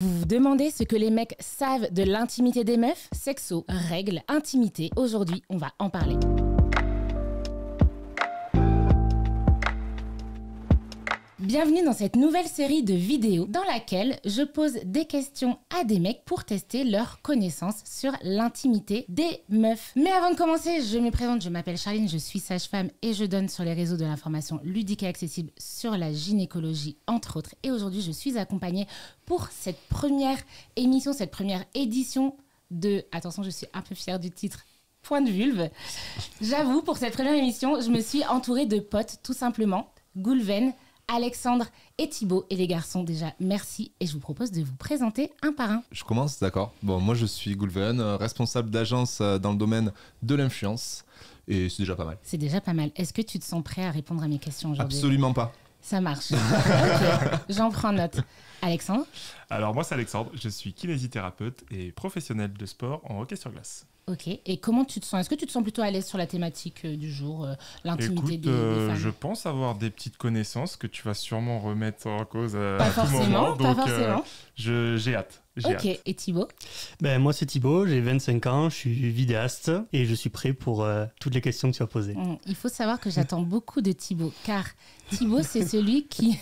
Vous vous demandez ce que les mecs savent de l'intimité des meufs? Sexo, règles, intimité. Aujourd'hui, on va en parler. Bienvenue dans cette nouvelle série de vidéos dans laquelle je pose des questions à des mecs pour tester leur connaissance sur l'intimité des meufs. Mais avant de commencer, je me présente, je m'appelle Charline, je suis sage-femme et je donne sur les réseaux de l'information ludique et accessible sur la gynécologie, entre autres. Et aujourd'hui, je suis accompagnée pour cette première émission, cette première édition de... Attention, je suis un peu fière du titre. Point de vulve. J'avoue, pour cette première émission, je me suis entourée de potes, tout simplement. Goulven, Alexandre et Thibaut. Et les garçons, déjà, merci. Et je vous propose de vous présenter un par un. Je commence, d'accord. Bon, moi, je suis Goulven, responsable d'agence dans le domaine de l'influence. Et c'est déjà pas mal. C'est déjà pas mal. Est-ce que tu te sens prêt à répondre à mes questions aujourd'hui? Absolument pas. Ça marche. Ok, j'en prends note. Alexandre? Alors moi c'est Alexandre, je suis kinésithérapeute et professionnel de sport en hockey sur glace. Ok, et comment tu te sens? Est-ce que tu te sens plutôt à l'aise sur la thématique du jour, l'intimité des femmes? Je pense avoir des petites connaissances que tu vas sûrement remettre en cause à Pas tout forcément, moment. pas Donc forcément. j'ai hâte. Ok, et Thibaut? Moi c'est Thibaut, j'ai 25 ans, je suis vidéaste et je suis prêt pour toutes les questions que tu vas poser. Il faut savoir que j'attends beaucoup de Thibaut, car Thibaut, c'est celui qui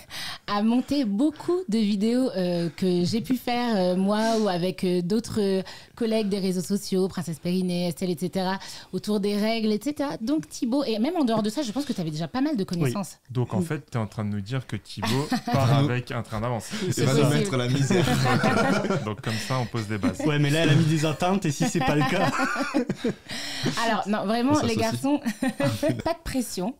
a monté beaucoup de vidéos que j'ai pu faire, moi ou avec d'autres collègues des réseaux sociaux, Princesse Périnée, Estelle, etc., autour des règles, etc. Donc Thibaut, et même en dehors de ça, je pense que tu avais déjà pas mal de connaissances. Oui. Donc en fait, tu es en train de nous dire que Thibaut part avec un train d'avance. C'est va nous mettre la misère. Donc comme ça, on pose des bases. Ouais, mais là, elle a mis des attentes et si c'est pas le cas... Alors, non, vraiment, les aussi. garçons, pas de pression.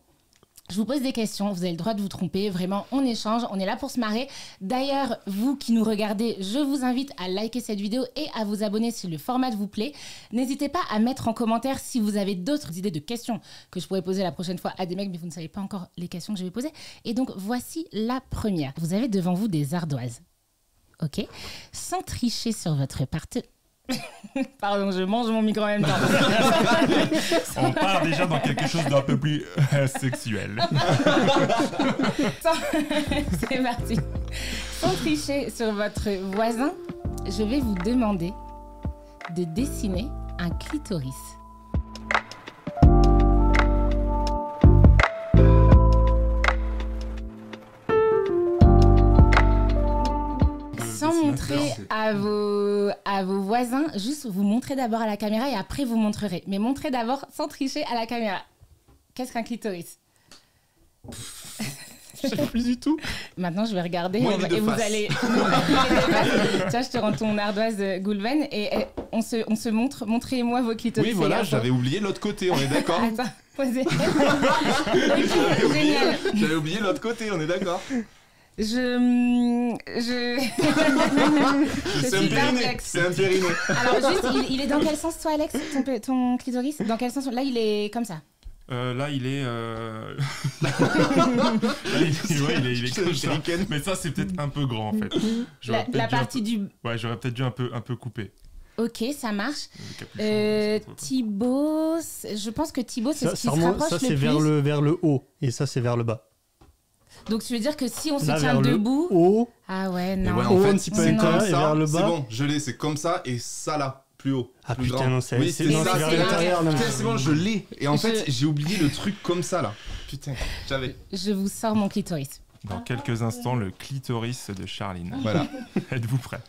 Je vous pose des questions, vous avez le droit de vous tromper, vraiment, on échange, on est là pour se marrer. D'ailleurs, vous qui nous regardez, je vous invite à liker cette vidéo et à vous abonner si le format vous plaît. N'hésitez pas à mettre en commentaire si vous avez d'autres idées de questions que je pourrais poser la prochaine fois à des mecs, mais vous ne savez pas encore les questions que je vais poser. Et donc, voici la première. Vous avez devant vous des ardoises, ok? Sans tricher sur votre partie... Pardon, je mange mon micro en même temps. On part déjà dans quelque chose d'un peu plus sexuel. C'est parti. Sans tricher sur votre voisin, je vais vous demander de dessiner un clitoris. Sans montrer à vos voisins, juste vous montrez d'abord à la caméra et après vous montrerez. Mais montrez d'abord sans tricher à la caméra. Qu'est-ce qu'un clitoris? Je sais plus du tout. Maintenant, je vais regarder Moi, et vous allez... Tiens, je te rends ton ardoise Goulven et on se montre. Montrez-moi vos clitoris. Oui, voilà, garçons. j'avais oublié l'autre côté, on est d'accord. Attends, posez. Génial. J'avais oublié l'autre côté, on est d'accord. C'est C'est un périnée. C'est un périnée. Alors juste, il est dans quel sens toi, Alex, ton clitoris? Dans quel sens? Là, il est comme ça. Là, il est... Là, il est comme ça. Mais ça, c'est peut-être un peu grand, en fait. La partie du... Ouais, j'aurais peut-être dû un peu couper. Ok, ça marche. Le capuchon, Thibaut, je pense que Thibaut, c'est ce qui se rapproche ça, le c'est plus. vers le haut et ça, c'est vers le bas. Donc, tu veux dire que si on se Là, tient vers debout... le haut, Ah ouais, Et non. ouais, Haut, en fait, un petit peu c'est non. comme intérieur et ça. vers le C'est bas. bon, je l'ai, c'est comme ça et ça là, plus haut. Ah plus putain, grand. non, c'est Oui, c'est non, ça, c'est vers c'est l'intérieur. non, Putain, mais- c'est bon, je l'ai. Et en fait, Je- j'ai oublié le truc comme ça là. Putain, j'avais. Je vous sors mon clitoris. Dans quelques instants, le clitoris de Charline. Voilà. Êtes-vous prêts?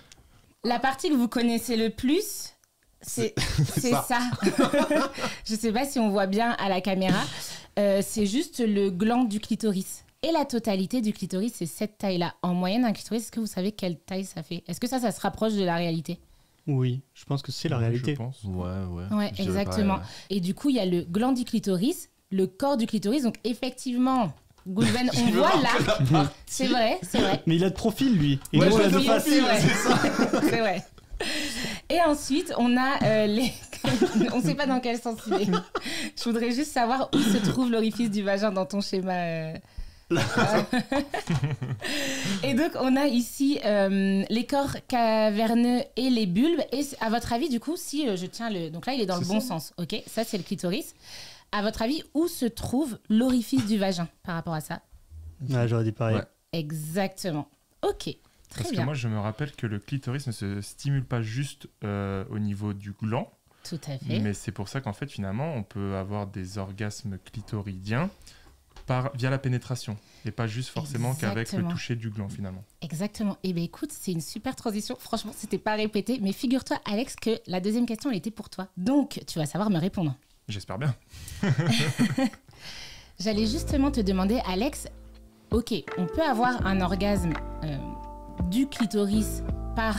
La partie que vous connaissez le plus, c'est ça. ça. Je sais pas si on voit bien à la caméra. C'est juste le gland du clitoris. Et la totalité du clitoris, c'est cette taille-là. En moyenne, un clitoris, est-ce que vous savez quelle taille ça fait? Est-ce que ça se rapproche de la réalité? Oui, je pense que c'est la réalité. Je pense. Ouais. Ouais, Je dirais exactement. pareil, Et du coup, il y a le gland du clitoris, le corps du clitoris. Donc, effectivement, Goulven, on voit là. C'est vrai, c'est vrai. Mais il a de profil, lui. Et Ouais, nous, on je a l'ai de de face. profil. C'est vrai. c'est ça. C'est vrai. Et ensuite, on a les... on sait pas dans quel sens il est. Je voudrais juste savoir où se trouve l'orifice du vagin dans ton schéma. Et donc, on a ici les corps caverneux et les bulbes. Et à votre avis, du coup, si je tiens le... Donc là, il est dans le bon sens. Ok, ça, c'est le clitoris. À votre avis, où se trouve l'orifice du vagin par rapport à ça? Ah, j'aurais dit pareil. Ouais. Exactement. Ok. Très Parce bien. que moi, je me rappelle que le clitoris ne se stimule pas juste au niveau du gland, Tout à fait. mais c'est pour ça qu'en fait, finalement, on peut avoir des orgasmes clitoridiens via la pénétration, et pas juste forcément qu'avec le Exactement. toucher du gland, finalement. Exactement. Eh bien, écoute, c'est une super transition. Franchement, c'était pas répété, mais figure-toi, Alex, que la deuxième question, elle était pour toi. Donc, tu vas savoir me répondre. J'espère bien. J'allais justement te demander, Alex, ok, on peut avoir un orgasme du clitoris par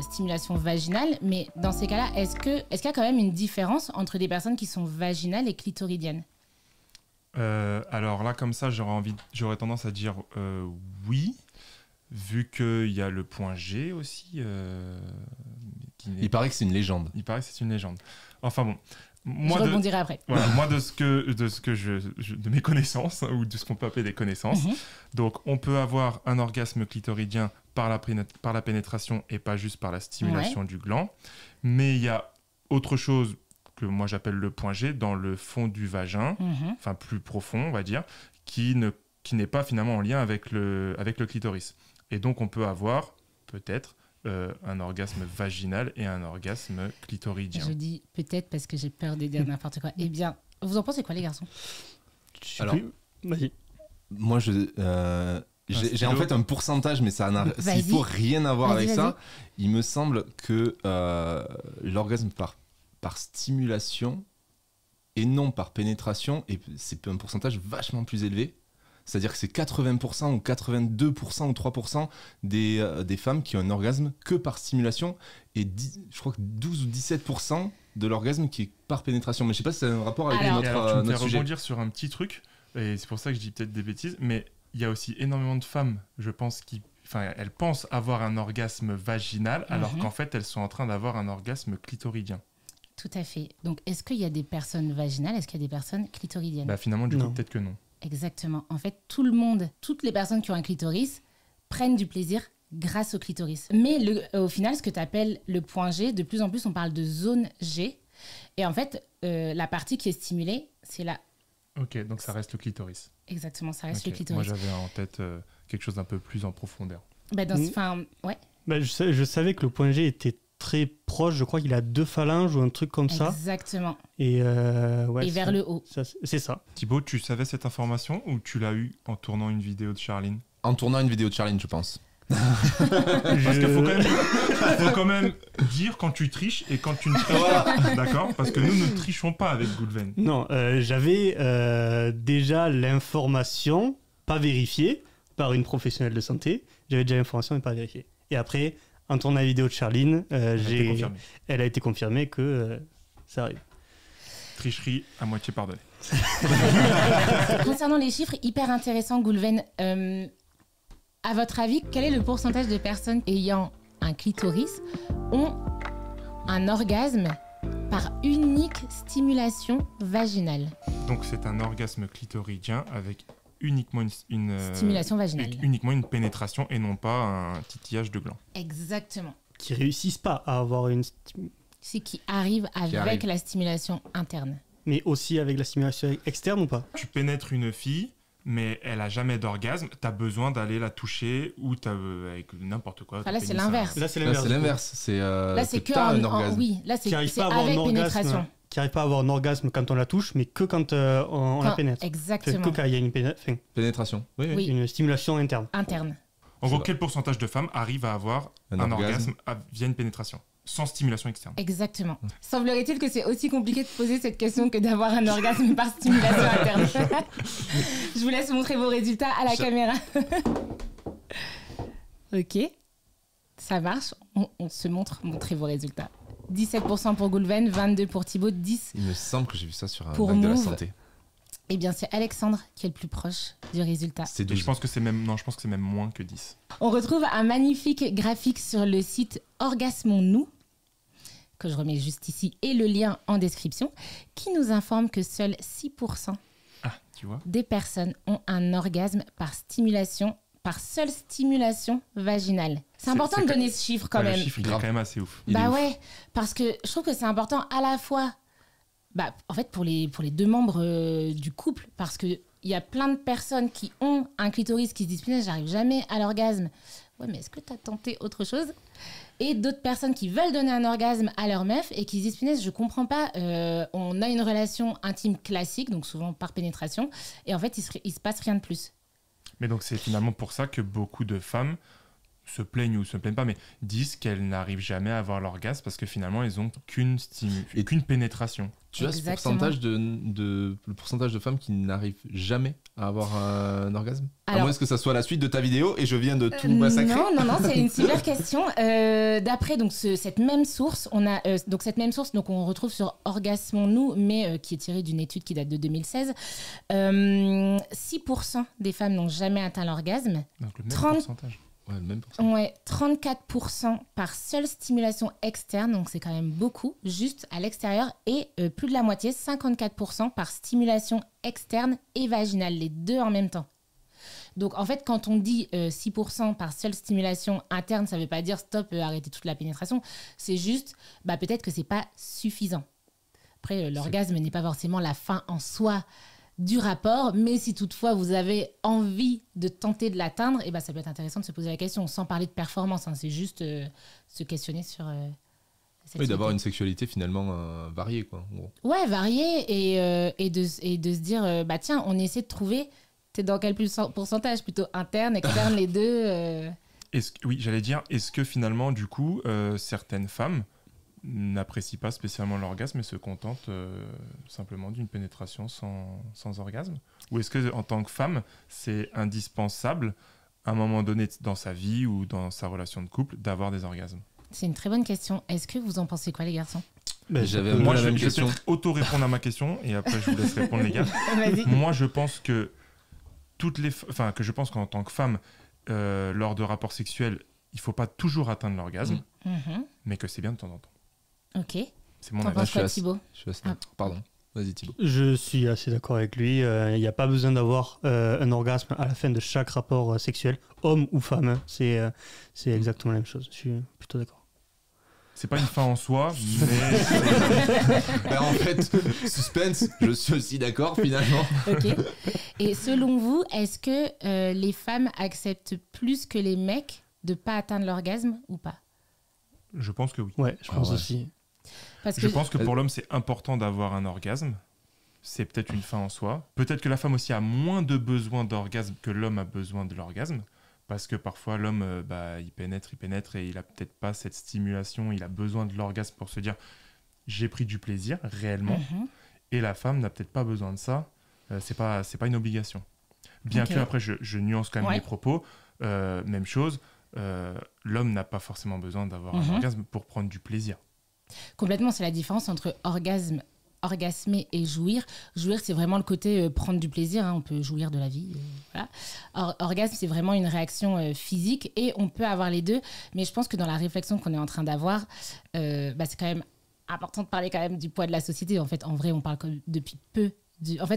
stimulation vaginale, mais dans ces cas-là, est-ce qu'il y a quand même une différence entre des personnes qui sont vaginales et clitoridiennes? Alors là, comme ça, j'aurais tendance à dire oui, vu qu'il y a le point G aussi. Il paraît que c'est une légende. Il paraît que c'est une légende. Enfin bon, Je moi, rebondirai après. voilà, moi de mes connaissances, ou de ce qu'on peut appeler des connaissances, Mhm. donc on peut avoir un orgasme clitoridien par la pénétration et pas juste par la stimulation du gland. Mais il y a autre chose que moi j'appelle le point G dans le fond du vagin, Mhm. enfin plus profond on va dire, qui n'est pas finalement en lien avec le clitoris. Et donc on peut avoir peut-être un orgasme vaginal et un orgasme clitoridien. Je dis peut-être parce que j'ai peur de dire n'importe quoi. Eh bien, vous en pensez quoi, les garçons? Je sais Alors- plus. Vas-y. Moi, j'ai en fait un pourcentage, mais ça n'a Vas-y. s'il faut rien à voir Vas-y, avec vas-y. ça. Il me semble que l'orgasme par stimulation et non par pénétration, et c'est un pourcentage vachement plus élevé. C'est-à-dire que c'est 80% ou 82% ou 3% des femmes qui ont un orgasme que par stimulation, et je crois que 12 ou 17% de l'orgasme qui est par pénétration. Mais je sais pas si c'est un rapport avec Alors- Et alors, tu me fais notre sujet. rebondir sur un petit truc, et c'est pour ça que je dis peut-être des bêtises, mais il y a aussi énormément de femmes, je pense, elles pensent avoir un orgasme vaginal, alors Mhm. qu'en fait, elles sont en train d'avoir un orgasme clitoridien. Tout à fait. Donc, est-ce qu'il y a des personnes vaginales? Est-ce qu'il y a des personnes clitoridiennes? Bah finalement, du coup, Non. peut-être que non. Exactement. En fait, tout le monde, toutes les personnes qui ont un clitoris prennent du plaisir grâce au clitoris. Mais au final, ce que tu appelles le point G, de plus en plus, on parle de zone G. Et en fait, la partie qui est stimulée, c'est là. Ok, donc ça reste le clitoris. Exactement, ça reste Ok. le clitoris. Moi, j'avais en tête quelque chose d'un peu plus en profondeur. Bah, ouais, Bah, je savais que le point G était très proche. Je crois qu'il a 2 phalanges ou un truc comme ça. exactement. Et, ouais, Et vers le haut. c'est ça. Thibaut, tu savais cette information ou tu l'as eu en tournant une vidéo de Charline? En tournant une vidéo de Charline, je pense. Parce qu'il faut quand même dire quand tu triches et quand tu ne triches pas. D'accord? Parce que nous ne trichons pas avec Goulven. Non, j'avais déjà l'information, pas vérifiée, par une professionnelle de santé. J'avais déjà l'information, mais pas vérifiée. Et après, en tournant la vidéo de Charline, Confirmé. elle a été confirmée que ça arrive. Tricherie à moitié pardonnée. Concernant les chiffres, hyper intéressant, Goulven. À votre avis, quel est le pourcentage de personnes ayant un clitoris ont un orgasme par unique stimulation vaginale? Donc c'est un orgasme clitoridien avec uniquement une Stimulation vaginale. uniquement une pénétration et non pas un titillage de gland. Exactement. Qui réussissent pas à avoir une... C'est qui arrive avec arrive. la stimulation interne. Mais aussi avec la stimulation externe ou pas? Tu pénètres une fille, mais elle a jamais d'orgasme, t'as besoin d'aller la toucher ou avec n'importe quoi. Enfin, là, ton c'est pénis, l'inverse. Là, c'est Là, c'est l'inverse. C'est Là, c'est que t'as un en orgasme. oui, là, Qui c'est n'arrive c'est pas à avoir avec un orgasme, pénétration. qui n'arrive pas à avoir un orgasme quand on la touche, mais que quand on la Quand- pénètre. Fait Exactement. que quand il y a Pénétration. Oui, oui. Oui. une stimulation interne. Interne. En gros, C'est quel pourcentage de femmes arrivent à avoir Un un orgasme. orgasme via une pénétration, sans stimulation externe? Exactement. Semblerait-il que c'est aussi compliqué de poser cette question que d'avoir un orgasme par stimulation interne. Je vous laisse montrer vos résultats à la caméra. Ok, ça marche. On se montre, montrez vos résultats. 17% pour Goulven, 22% pour Thibaut, 10%. Il me semble que j'ai vu ça sur un Pour bac de la Move. santé. Eh bien, c'est Alexandre qui est le plus proche du résultat. C'est Et 12. je pense que c'est même moins que 10. On retrouve un magnifique graphique sur le site Orgasmons-nous, que je remets juste ici, et le lien en description, qui nous informe que seuls 6% Ah, tu vois? des personnes ont un orgasme par seule stimulation vaginale. C'est important de c'est donner ce chiffre quand Ouais, même. Le chiffre, il est Grave. quand même assez ouf. Il est Bah ouf. ouais, parce que je trouve que c'est important à la fois, en fait pour les deux membres du couple, parce que il y a plein de personnes qui ont un clitoris qui se disent punaise, j'arrive jamais à l'orgasme. ouais, mais est-ce que t'as tenté autre chose? Et d'autres personnes qui veulent donner un orgasme à leur meuf et qui se disent, punaise, je comprends pas, on a une relation intime classique, donc souvent par pénétration, et en fait, il se passe rien de plus. Mais donc c'est finalement pour ça que beaucoup de femmes se plaignent ou se plaignent pas, mais disent qu'elles n'arrivent jamais à avoir l'orgasme parce que finalement elles ont qu'une pénétration. Tu as ce Exactement. pourcentage le pourcentage de femmes qui n'arrivent jamais à avoir un orgasme? À Alors- moins que ça soit la suite de ta vidéo et je viens de tout massacrer. Non, c'est une super question. D'après donc cette même source, donc on retrouve sur Orgasmons-nous, mais qui est tirée d'une étude qui date de 2016. 6% des femmes n'ont jamais atteint l'orgasme. Donc le même 30. pourcentage. Ouais, le même pourcentage. Ouais, 34% par seule stimulation externe, donc c'est quand même beaucoup, juste à l'extérieur, et plus de la moitié, 54% par stimulation externe et vaginale, les deux en même temps. Donc en fait, quand on dit 6% par seule stimulation interne, ça ne veut pas dire stop, arrêtez toute la pénétration, c'est juste, peut-être que c'est pas suffisant. Après, l'orgasme n'est pas forcément la fin en soi du rapport, mais si toutefois vous avez envie de tenter de l'atteindre, ça peut être intéressant de se poser la question, sans parler de performance, hein, c'est juste se questionner sur la sexualité. Oui, d'avoir une sexualité finalement variée, quoi. En gros. Ouais, variée, et de se dire, tiens, on essaie de trouver, t'es dans quel pourcentage, plutôt interne, externe, les deux Oui, j'allais dire, est-ce que finalement, du coup, certaines femmes n'apprécient pas spécialement l'orgasme et se contentent simplement d'une pénétration sans orgasme? Ou est-ce que en tant que femme, c'est indispensable à un moment donné dans sa vie ou dans sa relation de couple d'avoir des orgasmes? C'est une très bonne question. Est-ce que vous en pensez quoi, les garçons? J'avais un peu Moi, la je même vais question. peut-être auto-répondre à ma question et après je vous laisse répondre, les gars. Vas-y. Moi, je pense que je pense qu'en tant que femme, lors de rapports sexuels, il faut pas toujours atteindre l'orgasme, Mhm. mais que c'est bien de temps en temps. Ok. C'est mon T'en avis. penses je suis quoi, assez- Thibaut? Je suis assez- Ah. Pardon. Vas-y, Thibaut. Je suis assez d'accord avec lui. Il n'y a pas besoin d'avoir un orgasme à la fin de chaque rapport sexuel, homme ou femme. Hein. C'est exactement la même chose. Je suis plutôt d'accord. C'est pas une fin en soi, mais En fait, suspense, je suis aussi d'accord finalement. Ok. Et selon vous, est-ce que les femmes acceptent plus que les mecs de pas atteindre l'orgasme ou pas? je pense que oui. Ouais, je pense ouais. aussi. Parce Je que pense que pour l'homme, c'est important d'avoir un orgasme. C'est peut-être une fin en soi. Peut-être que la femme aussi a moins de besoin d'orgasme que l'homme a besoin de l'orgasme. Parce que parfois, l'homme, il pénètre et il a peut-être pas cette stimulation. Il a besoin de l'orgasme pour se dire j'ai pris du plaisir réellement. Mhm. Et la femme n'a peut-être pas besoin de ça. C'est pas une obligation. Bien Ok. que après, je nuance quand même Ouais. les propos. Même chose. L'homme n'a pas forcément besoin d'avoir Mhm. un orgasme pour prendre du plaisir. Complètement, c'est la différence entre orgasmer et jouir. Jouir, c'est vraiment le côté prendre du plaisir, hein, on peut jouir de la vie. Voilà. Orgasme, c'est vraiment une réaction physique et on peut avoir les deux. Mais je pense que dans la réflexion qu'on est en train d'avoir, c'est quand même important de parler quand même du poids de la société. En fait, en vrai, on parle depuis peu.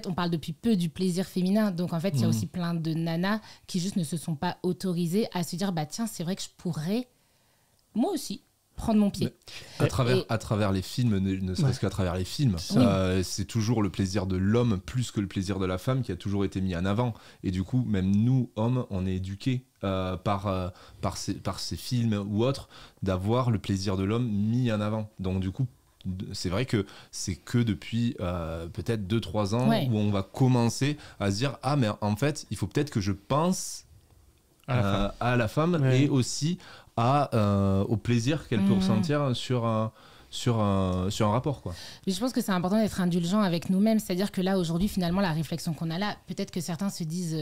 On parle depuis peu du plaisir féminin. Donc, en fait, il y a aussi plein de nanas qui juste ne se sont pas autorisées à se dire, tiens, c'est vrai que je pourrais, moi aussi, prendre mon pied. À travers les films, ne serait-ce qu'à travers les films, c'est toujours le plaisir de l'homme plus que le plaisir de la femme qui a toujours été mis en avant. Et du coup, même nous, hommes, on est éduqués par ces films ou autres d'avoir le plaisir de l'homme mis en avant. Donc du coup, c'est vrai que c'est que depuis peut-être 2-3 ans où on va commencer à se dire mais en fait, il faut peut-être que je pense à la femme et aussi au plaisir qu'elle peut ressentir sur un rapport, quoi. Mais je pense que c'est important d'être indulgent avec nous-mêmes, c'est-à-dire que là aujourd'hui finalement la réflexion qu'on a là, peut-être que certains se disent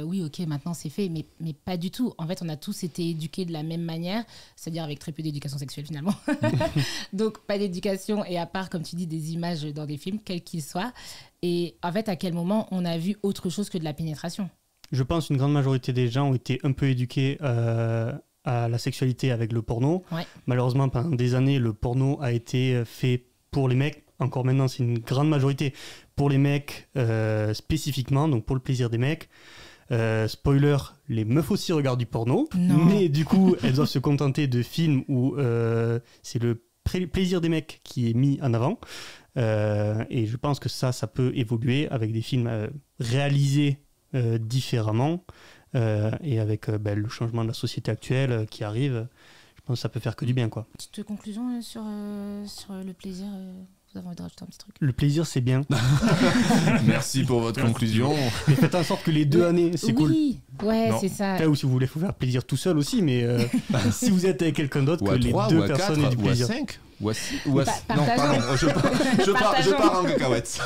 oui ok maintenant c'est fait, mais pas du tout. En fait on a tous été éduqués de la même manière, c'est-à-dire avec très peu d'éducation sexuelle finalement. Donc pas d'éducation et à part comme tu dis des images dans des films quels qu'ils soient. Et en fait à quel moment on a vu autre chose que de la pénétration? Je pense qu'une grande majorité des gens ont été un peu éduqués à la sexualité avec le porno. Ouais. Malheureusement, pendant des années, le porno a été fait pour les mecs. Encore maintenant, c'est une grande majorité pour les mecs spécifiquement, donc pour le plaisir des mecs. Spoiler, les meufs aussi regardent du porno. Non. Mais du coup, elles doivent se contenter de films où c'est le plaisir des mecs qui est mis en avant. Et je pense que ça peut évoluer avec des films réalisés différemment. Et avec le changement de la société actuelle qui arrive, je pense que ça peut faire que du bien, quoi. Petite conclusion sur le plaisir. Vous avez envie de rajouter un petit truc? Le plaisir, c'est bien. Merci pour votre conclusion. Mais faites en sorte que les 2 années, c'est cool. Oui, ouais, Non. c'est ça. Après, ou si vous voulez vous faire plaisir tout seul aussi, mais si vous êtes avec quelqu'un d'autre, Ou que à les 3, 2 ou à personnes aient 4, du ou à plaisir. 5, ou à 6, ou à... Non, Partageons. pardon, je pars en cacahuète.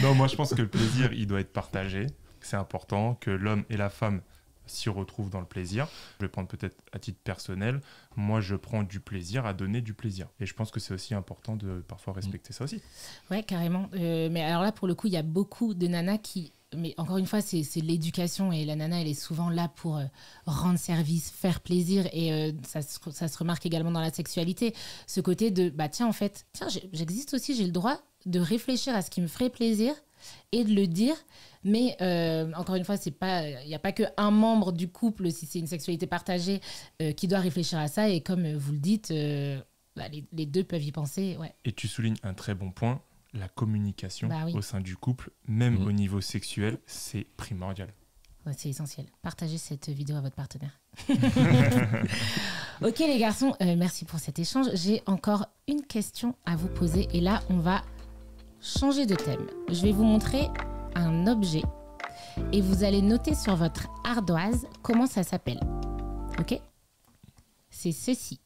Non, moi je pense que le plaisir, il doit être partagé. C'est important que l'homme et la femme s'y retrouvent dans le plaisir. Je vais prendre peut-être à titre personnel. Moi, je prends du plaisir à donner du plaisir. Et je pense que c'est aussi important de parfois respecter ça aussi. Ouais, carrément. Mais alors là, pour le coup, il y a beaucoup de nanas qui... Mais encore une fois, c'est l'éducation et la nana, elle est souvent là pour rendre service, faire plaisir. Et ça se remarque également dans la sexualité. Ce côté de, tiens, en fait, j'existe aussi, j'ai le droit de réfléchir à ce qui me ferait plaisir et de le dire. Mais encore une fois, il n'y a pas qu'un membre du couple, si c'est une sexualité partagée, qui doit réfléchir à ça. Et comme vous le dites, les 2 peuvent y penser. Ouais. Et tu soulignes un très bon point, la communication Bah oui. au sein du couple, même au niveau sexuel, c'est primordial. Ouais, c'est essentiel. Partagez cette vidéo à votre partenaire. Ok les garçons, merci pour cet échange. J'ai encore une question à vous poser. Et là, on va changer de thème. Je vais vous montrer un objet et vous allez noter sur votre ardoise comment ça s'appelle. Ok? C'est ceci.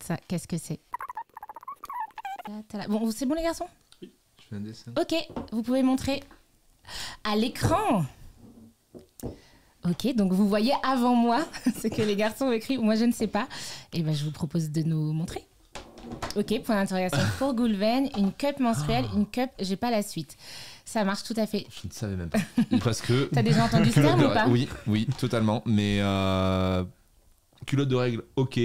Ça, qu'est-ce que c'est? Bon, c'est bon les garçons? Je fais un dessin. Ok, vous pouvez montrer à l'écran. Ok, donc vous voyez avant moi ce que les garçons ont écrit. Moi, je ne sais pas. Et ben, je vous propose de nous montrer. Ok, point d'interrogation pour Goulven. Une cup menstruelle, une cup, j'ai pas la suite. Ça marche tout à fait. Je ne savais même pas. Parce que... T'as déjà entendu ce terme ou pas? Oui, totalement. Mais culotte de règle, ok.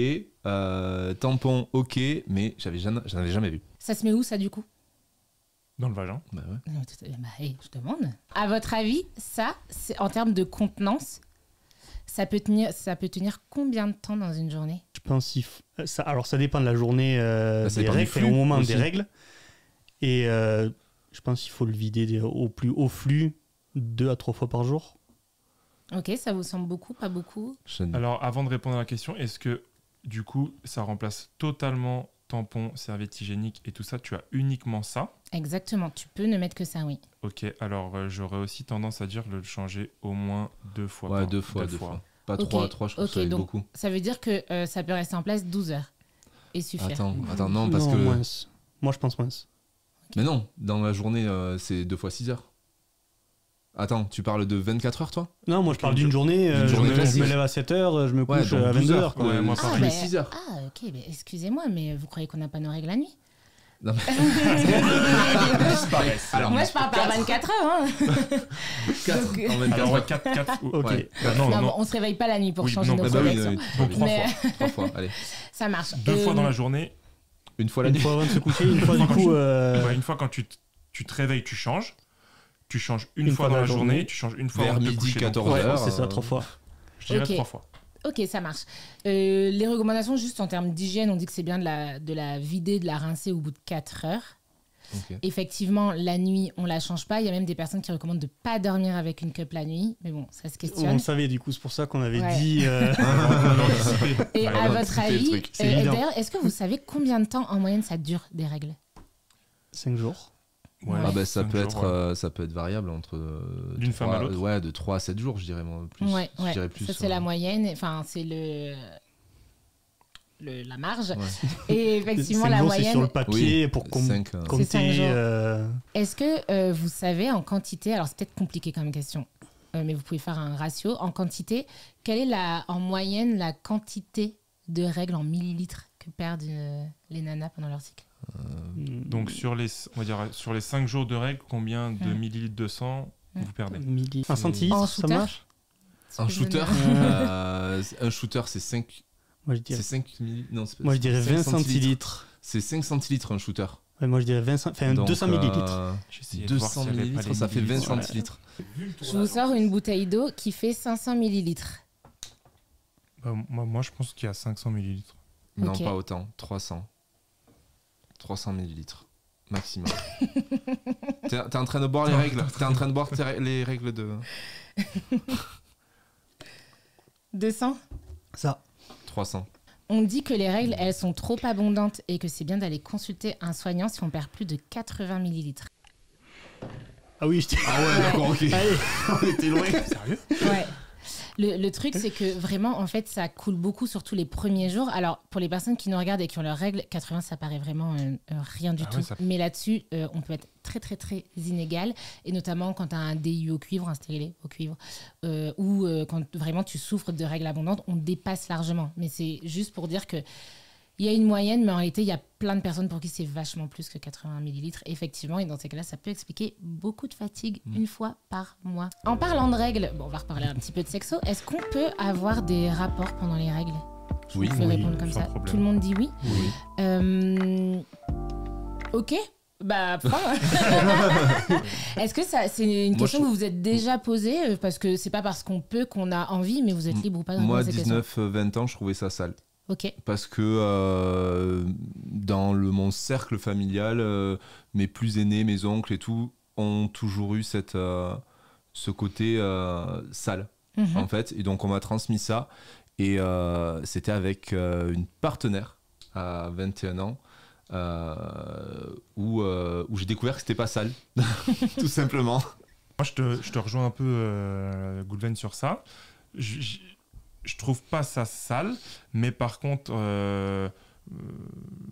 Tampon, ok. Mais j'en avais jamais vu. Ça se met où ça du coup? Dans le vagin. Bah ouais. Je demande. À votre avis, ça, c'est, en termes de contenance, ça peut tenir combien de temps dans une journée? Je pense alors ça dépend de la journée ça des dépend du règles, flux au moment aussi. des règles. Et je pense qu'il faut le vider au plus haut flux 2 à 3 fois par jour. Ok, ça vous semble beaucoup, pas beaucoup? Alors, avant de répondre à la question, est-ce que du coup, ça remplace totalement tampon, serviette hygiénique et tout ça? Tu as uniquement ça? Exactement, tu peux ne mettre que ça, oui. Ok, alors j'aurais aussi tendance à dire de le changer au moins 2 fois. Ouais, par- 2 fois. Pas Ok, 3, je trouve ok, ça va être donc- beaucoup. Ça veut dire que ça peut rester en place 12 heures et suffire. Attends, non, parce que... moins. Moi, je pense moins. Mais non, dans la journée, c'est 2 fois 6 heures. Attends, tu parles de 24 heures, toi? Non, moi, je parle d'une D'une journée. d'une je journée me classique. lève à 7 heures, je me Ouais, couche donc à 12 22 heures. heures. quoi. Ouais, moi, Ah, pareil. les mais- 6 heures. Ah, ok, mais excusez-moi, mais vous croyez qu'on n'a pas nos règles la nuit? Non, mais... Alors, Moi, je parle pas à 24 heures. Hein. 4 Donc, en 24 Alors, heures. 4. Ok. Ouais. Non, Non, non, bon, on se réveille pas la nuit pour Oui, changer non, nos Ah bah oui, réflexes. oui, Donc, 3 Mais- fois. 3 fois, allez. Ça marche. 2 fois dans la journée. Une fois la Une nuit. fois avant de se coucher, une fois du coup. Ouais, une fois quand tu te réveilles, tu changes. Tu changes une fois dans la journée, tu changes une fois Vers avant de te midi, coucher. Donc, 14 Ouais, heures. c'est ça, 3 fois. Je dirais Ok. 3 fois. Ok, ça marche. Les recommandations, juste en termes d'hygiène, on dit que c'est bien de la vider, de la rincer au bout de 4 heures. Ok. Effectivement, la nuit, on la change pas. Il y a même des personnes qui recommandent de pas dormir avec une cup la nuit. Mais bon, ça se On questionne. le savait, du coup, c'est pour ça qu'on avait Ouais. dit. Et Ouais, à on va votre anticiper le avis, truc. C'est évident. d'ailleurs, est-ce que vous savez combien de temps en moyenne ça dure des règles? 5 jours. Ouais, Ah bah, ça 5 peut jours, être ça peut être variable entre D'une femme à l'autre. Ouais, de 3 à 7 jours, je dirais moi plus. Ouais, Je dirais plus. ça c'est la moyenne. Enfin, c'est la marge. Ouais. Et effectivement, 5 la jours, c'est moyenne. sur le papier pour Cinq, C'est 5 compter. jours. Est-ce que vous savez en quantité, alors c'est peut-être compliqué comme question, mais vous pouvez faire un ratio, en quantité, quelle est en moyenne la quantité de règles en millilitres que perdent les nanas pendant leur cycle? Donc on va dire sur les 5 jours de règles, combien de millilitres de sang vous perdez? Un centilitre, En ça shooter marche? Un shooter, Euh, un shooter c'est 5 Moi, je dirais, millilitres. Non, c'est pas- moi, je dirais 5 20 centilitres. C'est 5 centilitres un shooter. Ouais, moi, je dirais 200 millilitres. J'essayais de voir 200 s'il y avait pas millilitres, les ça fait 20 millilitres. centilitres. Je vous sors une bouteille d'eau qui fait 500 millilitres. Bah, moi, je pense qu'il y a 500 millilitres. Non, Ok. pas autant. 300 millilitres. maximum. T'es en train de boire les règles. T'es en train de boire les règles de... 200 ? Ça. 300. On dit que les règles, elles sont trop abondantes et que c'est bien d'aller consulter un soignant si on perd plus de 80 millilitres. Ah oui, je Ah ouais, d'accord, ok. Allez. On était loin. Sérieux ? Ouais. Le truc, c'est que vraiment, en fait, ça coule beaucoup, surtout les premiers jours. Alors, pour les personnes qui nous regardent et qui ont leurs règles, 80, ça paraît vraiment rien du tout. Ouais, ça... Mais là-dessus, on peut être très, très, très inégal. Et notamment quand tu as un DIU au cuivre, un stérilet au cuivre, ou quand vraiment tu souffres de règles abondantes, on dépasse largement. Mais c'est juste pour dire que il y a une moyenne, mais en réalité, il y a plein de personnes pour qui c'est vachement plus que 80 millilitres, effectivement. Et dans ces cas-là, ça peut expliquer beaucoup de fatigue une fois par mois. En parlant de règles, bon, on va reparler un petit peu de sexo. Est-ce qu'on peut avoir des rapports pendant les règles ? Oui. Je vais répondre comme sans ça. problème. Tout le monde dit oui. Oui. Ok. Bah, point. Est-ce que ça, c'est une Moi, question que vous vous êtes déjà posée ? Parce que c'est pas parce qu'on peut qu'on a envie, mais vous êtes libre ou pas de répondre Moi, à ces questions. 19-20 ans, je trouvais ça sale. Ok. Parce que dans mon cercle familial, mes plus aînés, mes oncles et tout, ont toujours eu ce côté sale, Mhm. en fait. Et donc, on m'a transmis ça. Et c'était avec une partenaire à 21 ans où j'ai découvert que c'était pas sale, tout simplement. Moi, je te rejoins un peu, Goulven, sur ça. Je trouve pas ça sale, mais par contre,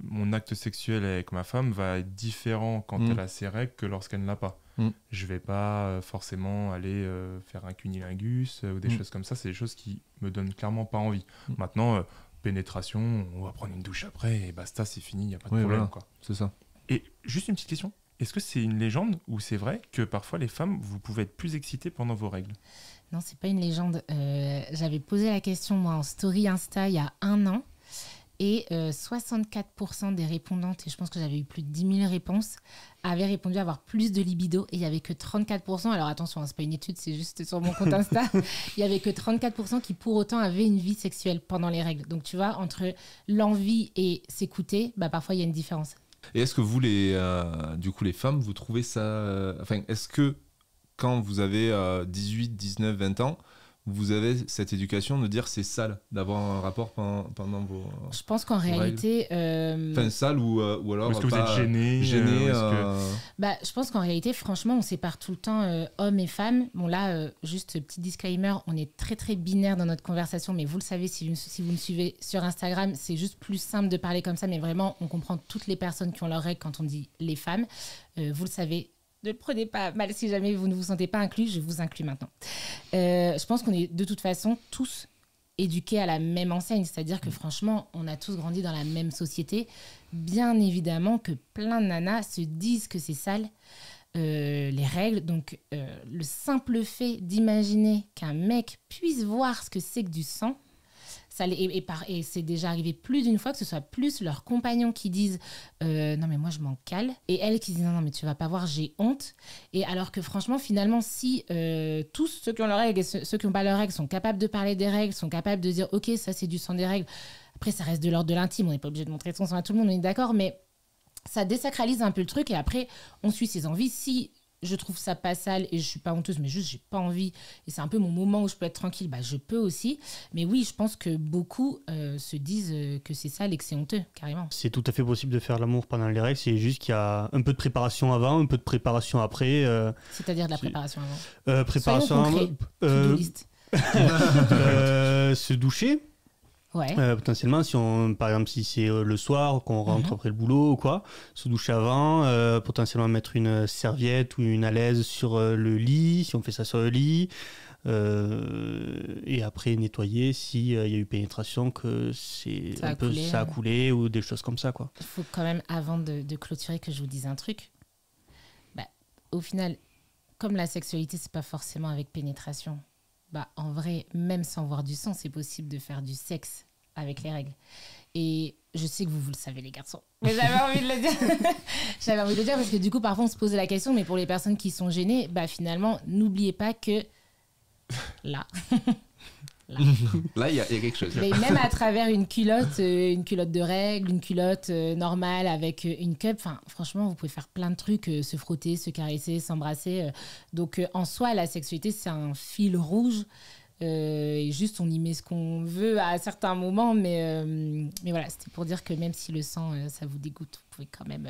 mon acte sexuel avec ma femme va être différent quand elle a ses règles que lorsqu'elle ne l'a pas. Je vais pas forcément aller faire un cunilingus ou des choses comme ça. C'est des choses qui me donnent clairement pas envie. Maintenant, pénétration, on va prendre une douche après et basta, c'est fini, il n'y a pas de problème. Voilà, Quoi. c'est ça. Et juste une petite question. Est-ce que c'est une légende ou c'est vrai que parfois les femmes, vous pouvez être plus excitées pendant vos règles ? Non, c'est pas une légende. J'avais posé la question, moi, en story Insta il y a 1 an. Et 64% des répondantes, et je pense que j'avais eu plus de 10 000 réponses, avaient répondu avoir plus de libido. Et il n'y avait que 34%, alors attention, hein, c'est pas une étude, c'est juste sur mon compte Insta, il n'y avait que 34% qui pour autant avaient une vie sexuelle pendant les règles. Donc tu vois, entre l'envie et s'écouter, bah, parfois il y a une différence. Et est-ce que vous, du coup, les femmes, vous trouvez ça... est-ce que quand vous avez 18, 19, 20 ans, vous avez cette éducation de dire c'est sale d'avoir un rapport pendant vos... Je pense qu'en réalité... sale ou alors est-ce que vous pas êtes gêné Bah, je pense qu'en réalité, franchement, on sépare tout le temps hommes et femmes. Bon là, juste petit disclaimer, on est très très binaire dans notre conversation, mais vous le savez, si vous me suivez sur Instagram, c'est juste plus simple de parler comme ça, mais vraiment, on comprend toutes les personnes qui ont leurs règles quand on dit les femmes. Vous le savez. Ne le prenez pas mal si jamais vous ne vous sentez pas inclus, je vous inclus maintenant. Je pense qu'on est de toute façon tous éduqués à la même enseigne, c'est-à-dire que franchement, on a tous grandi dans la même société. Bien évidemment que plein de nanas se disent que c'est sale, les règles. Donc, le simple fait d'imaginer qu'un mec puisse voir ce que c'est que du sang, et c'est déjà arrivé plus d'une fois que ce soit plus leurs compagnons qui disent non mais moi je m'en cale, et elles qui disent non mais tu vas pas voir, j'ai honte. Et alors que franchement finalement si tous ceux qui ont leurs règles et ceux qui n'ont pas leurs règles sont capables de parler des règles, sont capables de dire ok ça c'est du sang des règles, après ça reste de l'ordre de l'intime, on n'est pas obligé de montrer son sang à tout le monde, on est d'accord, mais ça désacralise un peu le truc et après on suit ses envies. Si je trouve ça pas sale et je suis pas honteuse, mais juste j'ai pas envie et c'est un peu mon moment où je peux être tranquille, bah je peux aussi. Mais oui, je pense que beaucoup se disent que c'est sale et que c'est honteux, carrément. C'est tout à fait possible de faire l'amour pendant les règles, c'est juste qu'il y a un peu de préparation avant, un peu de préparation après. C'est-à-dire de la préparation avant. Préparation Soyons concrets, to-do list. Se doucher. Ouais. Potentiellement, par exemple, si c'est le soir, qu'on rentre après le boulot ou quoi, se doucher avant, potentiellement mettre une serviette ou une alaise sur le lit, si on fait ça sur le lit, et après nettoyer s'il y a eu pénétration, que ça a coulé ou des choses comme ça, quoi. Il faut quand même, avant de clôturer, que je vous dise un truc. Bah, au final, comme la sexualité, c'est pas forcément avec pénétration. Bah, en vrai, même sans voir du sang, c'est possible de faire du sexe avec les règles. Et je sais que vous le savez, les garçons. Mais j'avais envie de le dire. J'avais envie de le dire parce que du coup, parfois, on se pose la question, mais pour les personnes qui sont gênées, bah, finalement, n'oubliez pas que là, Là, il y a quelque chose. Mais même à travers une culotte de règles, une culotte normale avec une cup, enfin, franchement, vous pouvez faire plein de trucs, se frotter, se caresser, s'embrasser. Donc, en soi, la sexualité, c'est un fil rouge. Et juste, on y met ce qu'on veut à certains moments. Mais voilà, c'était pour dire que même si le sang, ça vous dégoûte, vous pouvez quand même...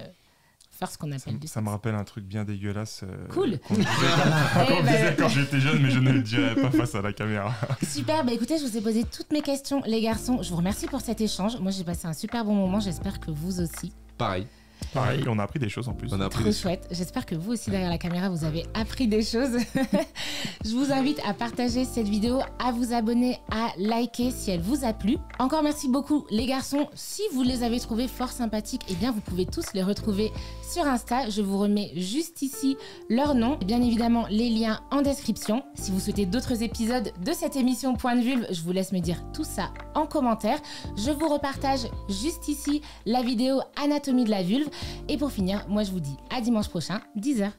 faire ce qu'on appelle ça me rappelle un truc bien dégueulasse. Cool. Qu'on disait quand j'étais jeune, mais je ne le dirais pas face à la caméra. Super, bah écoutez, je vous ai posé toutes mes questions, les garçons. Je vous remercie pour cet échange. Moi, j'ai passé un super bon moment. J'espère que vous aussi. Pareil. Pareil, on a appris des choses en plus. Trop chouette. J'espère que vous aussi derrière la caméra, vous avez appris des choses. Je vous invite à partager cette vidéo, à vous abonner, à liker si elle vous a plu. Encore merci beaucoup les garçons. Si vous les avez trouvés fort sympathiques, eh bien vous pouvez tous les retrouver sur Insta. Je vous remets juste ici leur nom. Et bien évidemment les liens en description. Si vous souhaitez d'autres épisodes de cette émission Point de Vulve, je vous laisse me dire tout ça en commentaire. Je vous repartage juste ici la vidéo Anatomie de la vulve. Et pour finir, moi je vous dis à dimanche prochain, 10h.